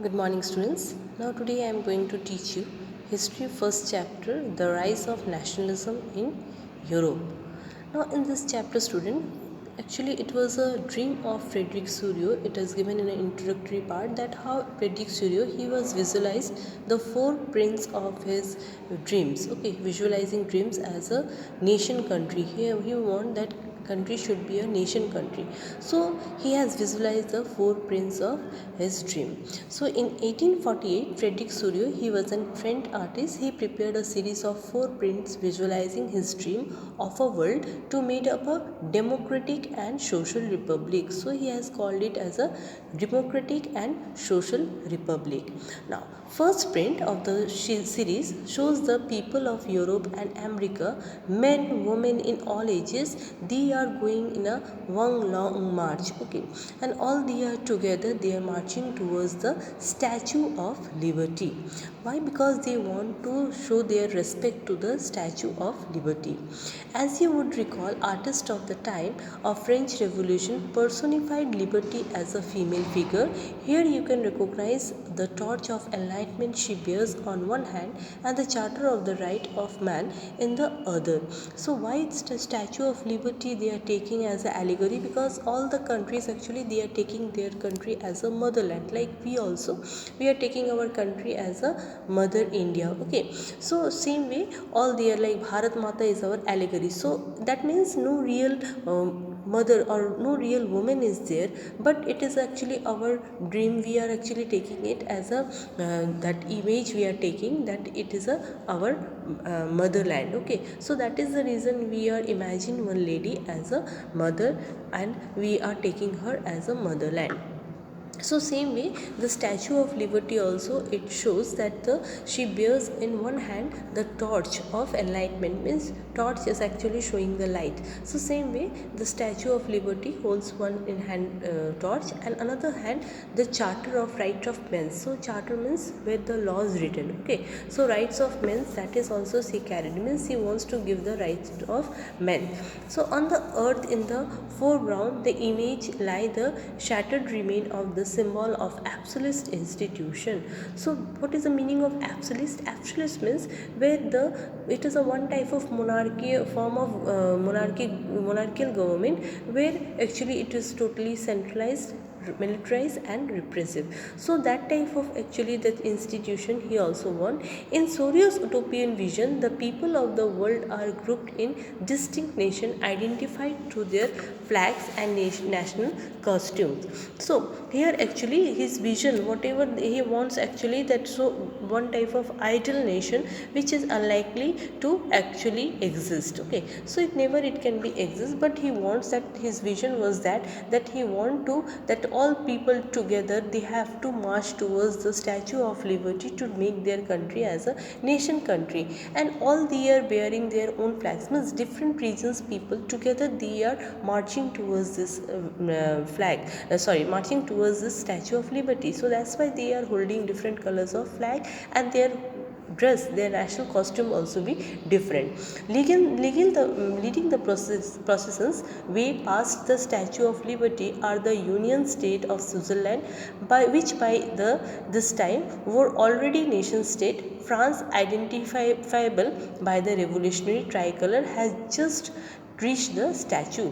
Good morning, students. Now today I am going to teach you history first chapter, the rise of nationalism in Europe. Now in this chapter, student, actually it was a dream of Frederick Surio. It is given in an introductory part that how Frederick Surio he was visualized the four prints of his dreams. Okay, visualizing dreams as a nation country. Here he want that country should be a nation country, so he has visualized the four prints of his dream. So in 1848 Frederick Surio he was a French artist. He prepared a series of four prints visualizing his dream of a world to made up a democratic and social republic. So he has called it as a democratic and social republic. Now first print of the series shows the people of Europe and America, men, women in all ages. They are going in a one long march, okay, and all they are together. They are marching towards the Statue of Liberty. Why? Because they want to show their respect to the Statue of Liberty. As you would recall, artists of the time of French Revolution personified liberty as a female figure. Here you can recognize the torch of enlightenment she bears on one hand and the charter of the right of man in the other. So why it's the Statue of Liberty they are taking as an allegory? Because all the countries actually they are taking their country as a motherland. Like we also, we are taking our country as a mother India. Okay, so same way all they are like Bharat Mata is our allegory. So that means no real mother or no real woman is there, but it is actually our dream. We are actually taking it as a that image we are taking, that it is a our motherland. Okay, so that is the reason we are imagining one lady as a mother and we are taking her as a motherland. So same way the Statue of Liberty also, it shows that she bears in one hand the torch of enlightenment, means torch is actually showing the light. So same way the Statue of Liberty holds one in hand torch and another hand the charter of right of men. So charter means where the law is written. Okay, so rights of men, that is also she carried, means she wants to give the rights of men. So on the earth in the foreground the image lie the shattered remain of the symbol of absolute institution. So what is the meaning of absolute? Absolute means where it is a one type of monarchy, a form of monarchical government where actually it is totally centralized, militarized and repressive. So that type of actually that institution he also want. In Suryo's utopian vision, the people of the world are grouped in distinct nation identified through their flags and national costumes. So here actually his vision, whatever he wants actually, that so one type of ideal nation which is unlikely to actually exist. Okay, so it can be exist, but he wants that, his vision was that he want to that all people together they have to march towards the Statue of Liberty to make their country as a nation country, and all they are bearing their own flags, means different regions people together they are marching towards this marching towards this Statue of Liberty. So that's why they are holding different colors of flag and their dress, their national costume also be different. Leading the processions way past the Statue of Liberty are the Union State of Switzerland, by which by this time were already nation state. France, identifiable by the revolutionary tricolor, has just reached the statue.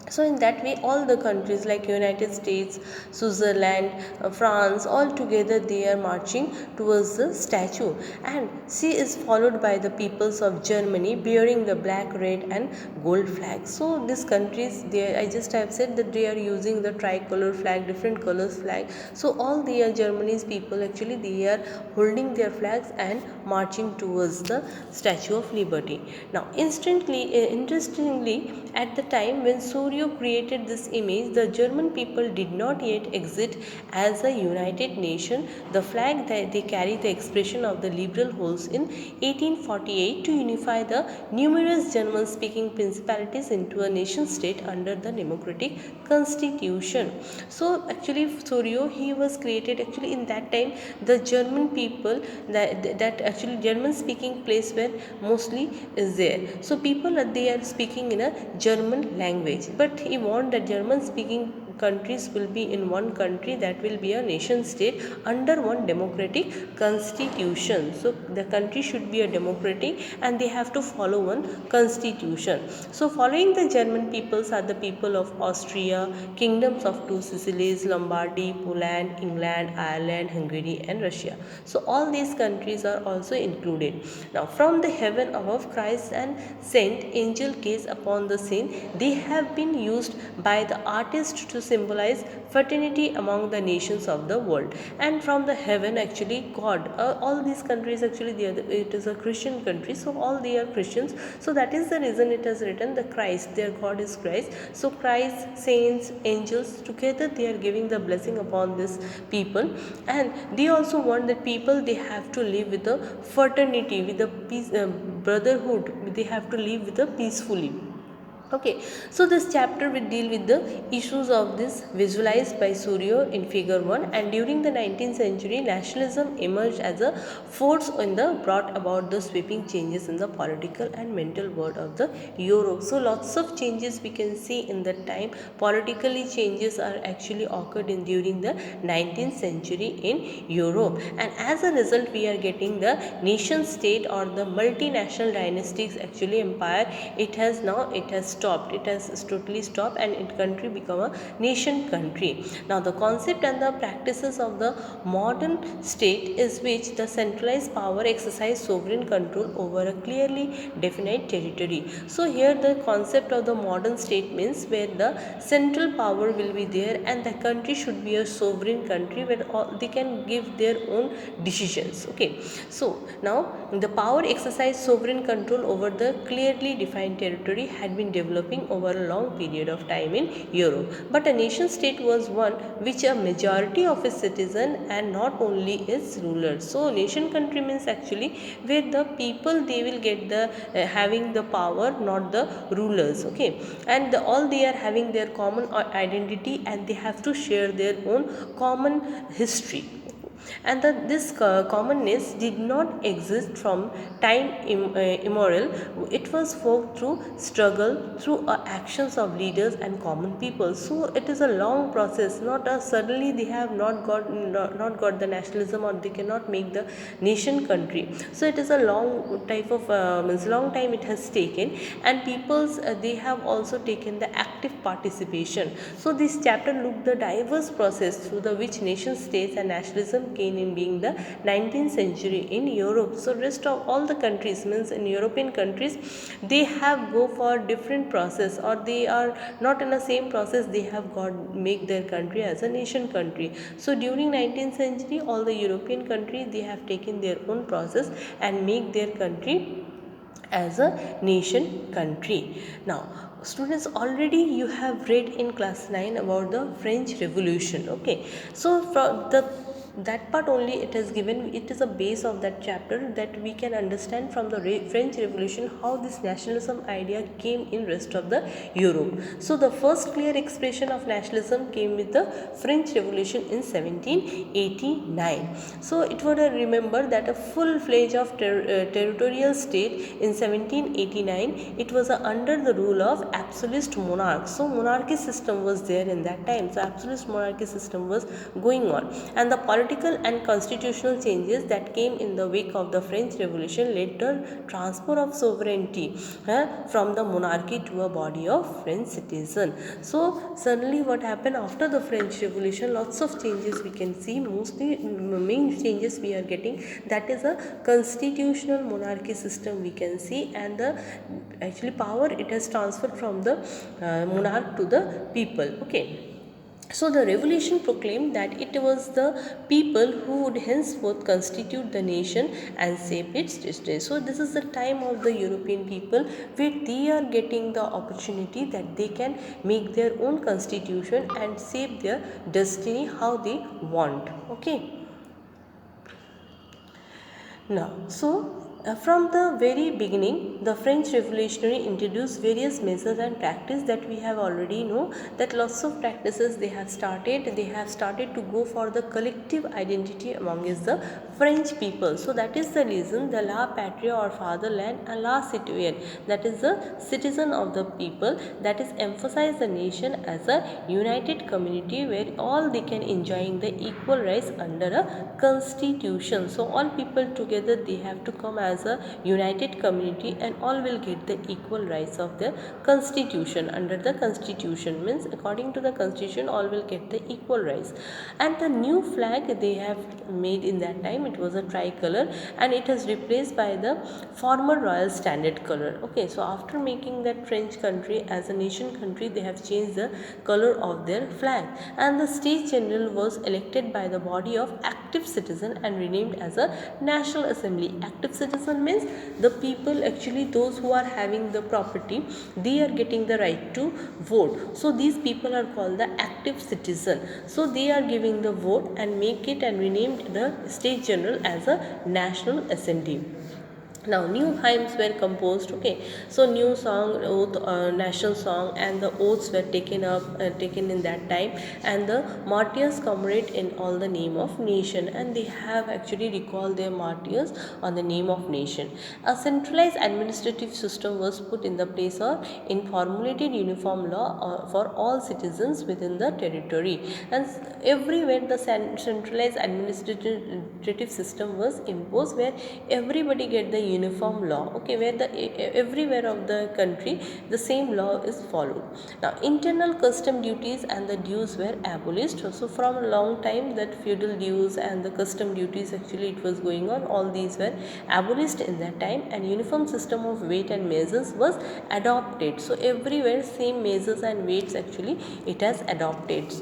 So in that way all the countries like United States, Switzerland, France, all together they are marching towards the statue, and she is followed by the peoples of Germany bearing the black, red and gold flag. So these countries, I just have said that they are using the tricolor flag, different colors flag. So all the Germany's people actually they are holding their flags and marching towards the Statue of Liberty. Now interestingly, at the time when Suryo created this image, the German people did not yet exist as a united nation. The flag that they carry the expression of the liberal holds in 1848 to unify the numerous German speaking principalities into a nation state under the democratic constitution. So actually Suryo he was created actually in that time the German people, that actually German speaking place where mostly is there. So people they are speaking in a German language, but he want the German speaking countries will be in one country, that will be a nation state under one democratic constitution. So the country should be a democratic and they have to follow one constitution. So following the German peoples are the people of Austria, kingdoms of two Sicilies, Lombardy, Poland, England, Ireland, Hungary and Russia. So all these countries are also included. Now from the heaven above, Christ and saint angel gaze upon the scene. They have been used by the artist to symbolize fraternity among the nations of the world. And from the heaven, actually God, all these countries, actually it is a Christian country, so all they are Christians, so that is the reason it has written the Christ, their God is Christ. So Christ, saints, angels, together they are giving the blessing upon this people. And they also want that people, they have to live with a fraternity, with a peace, brotherhood, they have to live with a peacefully. Okay, so this chapter will deal with the issues of this visualized by Suryo in figure 1. And during the 19th century, nationalism emerged as a force in the brought about the sweeping changes in the political and mental world of the Europe. So lots of changes we can see in that time. Politically changes are actually occurred in during the 19th century in Europe, and as a result we are getting the nation state or the multinational dynasties actually empire. It has stopped, it has totally stopped, and it country become a nation country. Now the concept and the practices of the modern state is which the centralized power exercise sovereign control over a clearly definite territory. So here the concept of the modern state means where the central power will be there and the country should be a sovereign country where all, they can give their own decisions. Okay, so now the power exercise sovereign control over the clearly defined territory had been developing over a long period of time in Europe. But a nation state was one which a majority of its citizen and not only its rulers. So nation country means actually where the people, they will get the having the power, not the rulers. Okay, and all they are having their common identity and they have to share their own common history. And that this commonness did not exist from time immemorial. It was forged through struggle, through actions of leaders and common people. So it is a long process, not a suddenly they have not got the nationalism or they cannot make the nation country. So it is a long type of means long time it has taken, and peoples they have also taken the active participation. So this chapter looked the diverse process through the which nation states and nationalism came in being the 19th century in Europe. So rest of all the countries means in European countries, they have go for different process or they are not in the same process, they have got make their country as a nation country. So during 19th century all the European countries, they have taken their own process and make their country as a nation country. Now students, already you have read in class 9 about the French Revolution. Okay, so from that part only it is given, it is a base of that chapter that we can understand from the French Revolution how this nationalism idea came in rest of the Europe. So the first clear expression of nationalism came with the French Revolution in 1789. So it would remember that a full-fledged of territorial state in 1789, it was under the rule of absolute monarch. So monarchy system was there in that time. So absolute monarchy system was going on, and the political and constitutional changes that came in the wake of the French Revolution led to transfer of sovereignty from the monarchy to a body of French citizen. So suddenly what happened after the French Revolution, lots of changes we can see. Mostly main changes we are getting, that is a constitutional monarchy system we can see, and the actually power it has transferred from the monarch to the people. Okay, so the revolution proclaimed that it was the people who would henceforth constitute the nation and shape its destiny. So this is the time of the European people where they are getting the opportunity that they can make their own constitution and shape their destiny how they want. Okay. Now, so From the very beginning, the French Revolutionary introduced various measures and practice that we have already know that lots of practices they have started. They have started to go for the collective identity amongst the French people. So that is the reason the La Patria or fatherland and La Citoyen, that is the citizen of the people, that is emphasize the nation as a united community where all they can enjoying the equal rights under a constitution. So all people together they have to come as a united community and all will get the equal rights of the constitution. Under the constitution means according to the constitution all will get the equal rights. And the new flag they have made in that time, it was a tricolor and it is replaced by the former royal standard color. Okay, so after making that French country as a nation country, they have changed the color of their flag, and the States General was elected by the body of active citizen and renamed as a National Assembly. Active citizen means the people, actually those who are having the property, they are getting the right to vote. So these people are called the active citizen. So they are giving the vote and make it and renamed the States General as a National Assembly. Now new hymns were composed. Okay, so new song, oath, national song, and the oaths were taken in that time, and the martyrs commemorate in all the name of nation, and they have actually recalled their martyrs on the name of nation. A centralized administrative system was put in the place of in formulated uniform law for all citizens within the territory, and everywhere the centralized administrative system was imposed where everybody get the uniform law. Okay, where the everywhere of the country the same law is followed. Now internal custom duties and the dues were abolished. So from a long time that feudal dues and the custom duties, actually it was going on, all these were abolished in that time, and uniform system of weight and measures was adopted. So everywhere same measures and weights, actually it has adopted.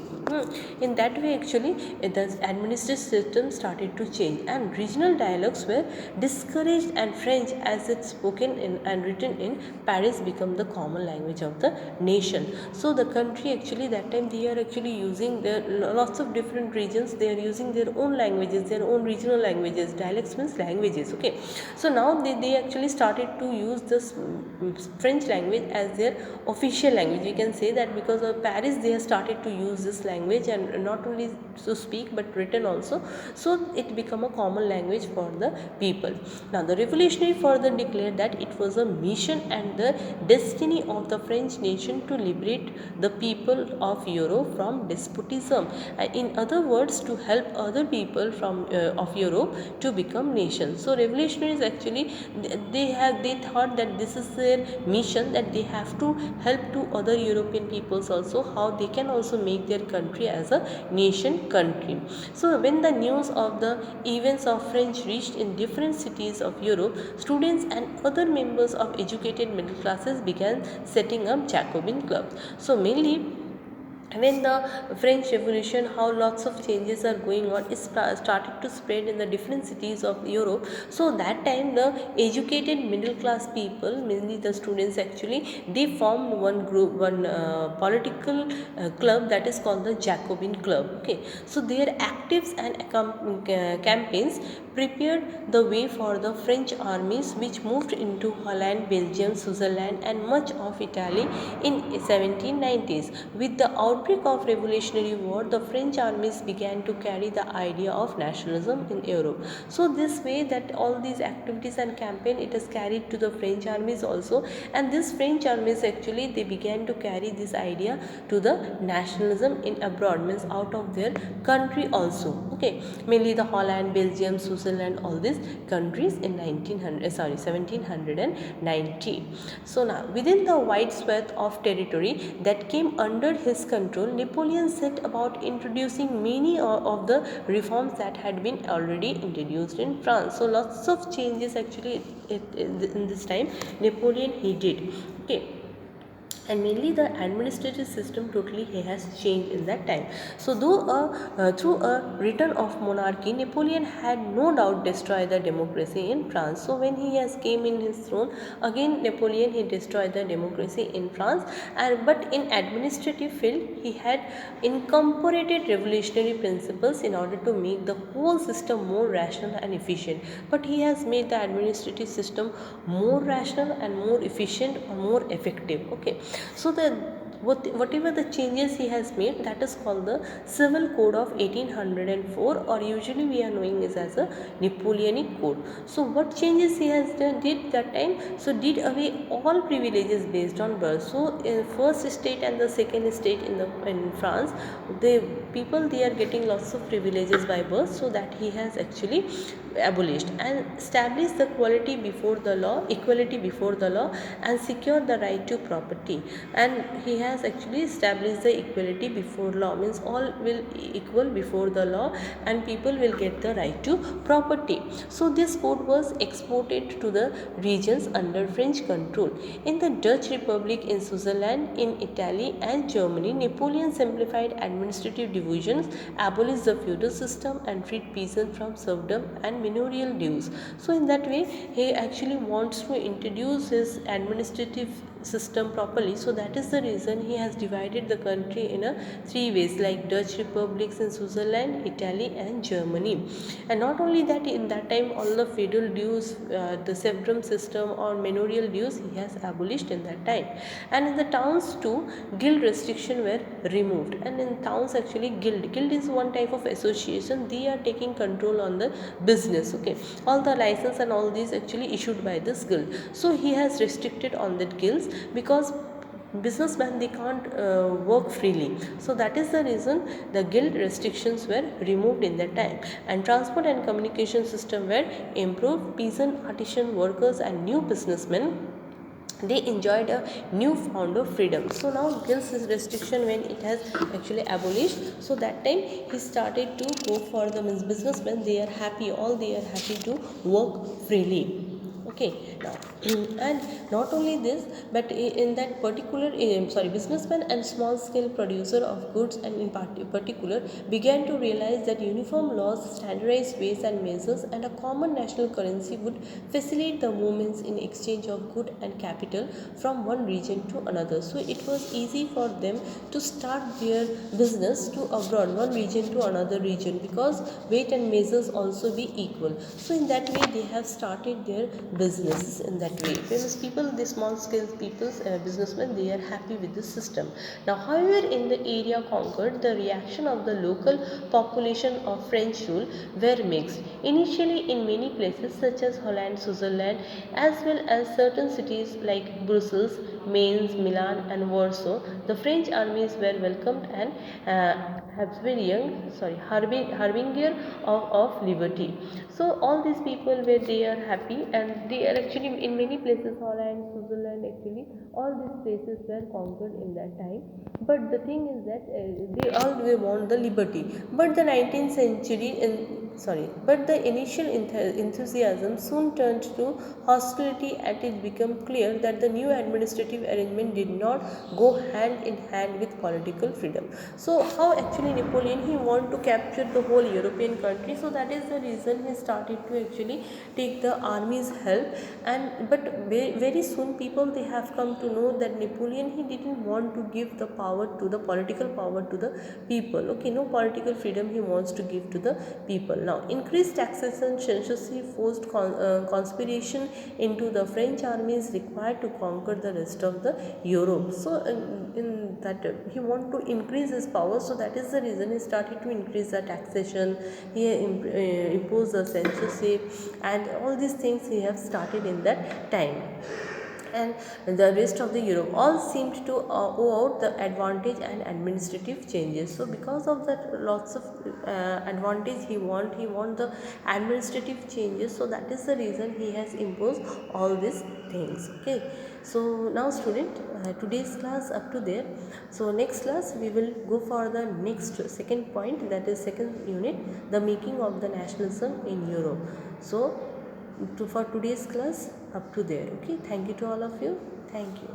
In that way, actually the administrative system started to change, and regional dialects were discouraged, and French as it's spoken in and written in Paris become the common language of the nation. So the country, actually that time they are actually using their lots of different regions, they are using their own languages, their own regional languages. Dialects means languages. Okay, so now they actually started to use this French language as their official language. We can say that because of Paris they have started to use this language, and not only to speak but written also. So it become a common language for the people. Now the revolutionary further declared that it was a mission and the destiny of the French nation to liberate the people of Europe from despotism. In other words, to help other people from of Europe to become nations. So revolutionaries, actually they thought that this is their mission, that they have to help to other European peoples also, how they can also make their country as a nation country. So when the news of the events of French reached in different cities of Europe, students and other members of educated middle classes began setting up Jacobin clubs. So mainly when the French Revolution, how lots of changes are going on, it started to spread in the different cities of Europe. So that time the educated middle class people, mainly the students, actually they formed one group, one political club, that is called the Jacobin club. Okay, so their actives and campaigns prepared the way for the French armies which moved into Holland, Belgium, Switzerland and much of Italy in 1790s. With the outbreak of Revolutionary War, the French armies began to carry the idea of nationalism in Europe. So this way that all these activities and campaign, it is carried to the French armies also, and this French armies, actually they began to carry this idea to the nationalism in abroad, means out of their country also. Okay, mainly the Holland, Belgium, Switzerland, all these countries in 1790. So now within the wide swath of territory that came under his control, Napoleon set about introducing many of the reforms that had been already introduced in France. So lots of changes, actually in this time Napoleon he did. Okay, and mainly the administrative system totally he has changed in that time. So though through a return of monarchy, Napoleon had no doubt destroyed the democracy in France. So when he has came in his throne, again Napoleon he destroyed the democracy in France, and but in administrative field he had incorporated revolutionary principles in order to make the whole system more rational and efficient. But he has made the administrative system more rational and more efficient or more effective. Okay, so the whatever the changes he has made, that is called the civil code of 1804, or usually we are knowing it as a Napoleonic code. So what changes he has done did that time? So did away all privileges based on birth. So in first state and the second state in France, the people they are getting lots of privileges by birth, so that he has actually abolished and established the equality before the law, and secured the right to property. And he has actually established the equality before law, means all will equal before the law and people will get the right to property. So this code was exported to the regions under French control. In the Dutch Republic, in Switzerland, in Italy and Germany, Napoleon simplified administrative divisions, abolished the feudal system and freed peasants from serfdom and manorial dues. So in that way he actually wants to introduce his administrative system properly. So that is the reason he has divided the country in a three ways, like Dutch republics in Switzerland, Italy and Germany. And not only that, in that time all the feudal dues, the serfdom system or manorial dues he has abolished in that time. And in the towns too, guild restriction were removed. And in towns actually guild is one type of association, they are taking control on the business. Okay, all the license and all these actually issued by this guild. So he has restricted on that guilds, because businessmen they can't work freely. So that is the reason the guild restrictions were removed in that time. And transport and communication system were improved. Peasant, artisan workers and new businessmen, they enjoyed a newfound of freedom. So now guilds restriction when it has actually abolished, so that time he started to go for the businessmen, they are happy, all they are happy to work freely. Okay, now and not only this, but in that particular businessmen and small scale producer of goods, and in particular began to realize that uniform laws, standardized weights and measures and a common national currency would facilitate the movements in exchange of good and capital from one region to another. So it was easy for them to start their business to abroad, one region to another region, because weight and measures also be equal. So in that way they have started their businesses in that way. Famous people, the small scale people, businessmen, they are happy with this system. Now however, in the area conquered, the reaction of the local population of French rule were mixed. Initially in many places such as Holland, Switzerland, as well as certain cities like Brussels, Mainz, Milan and Warsaw, the French armies were welcomed and harbinger of liberty. So all these people were they are happy, and they are actually in many places, Holland, Switzerland, actually all these places were conquered in that time. But the thing is that they want the liberty. But the 19th century but the initial enthusiasm soon turned to hostility, and it became clear that the new administrative arrangement did not go hand in hand with political freedom. So how actually Napoleon he wanted to capture the whole European country, so that is the reason he started to actually take the army's help. And but very soon people they have come to know that Napoleon he didn't want to give the power to the political power to the people. Okay, no political freedom he wants to give to the people. Now increased taxation, censorship, forced conspiration into the French army is required to conquer the rest of the Europe. So in that he want to increase his power, so that is the reason he started to increase the taxation, he imposed the censorship, and all these things he have started in that time. And the rest of the Europe all seemed to owe out the advantage and administrative changes. So because of that lots of advantage he want the administrative changes, so that is the reason he has imposed all these things. Okay, so now student, today's class up to there. So next class we will go for the next second point, that is second unit, the making of the nationalism in Europe. So for today's class up to there. Okay, thank you to all of you. Thank you.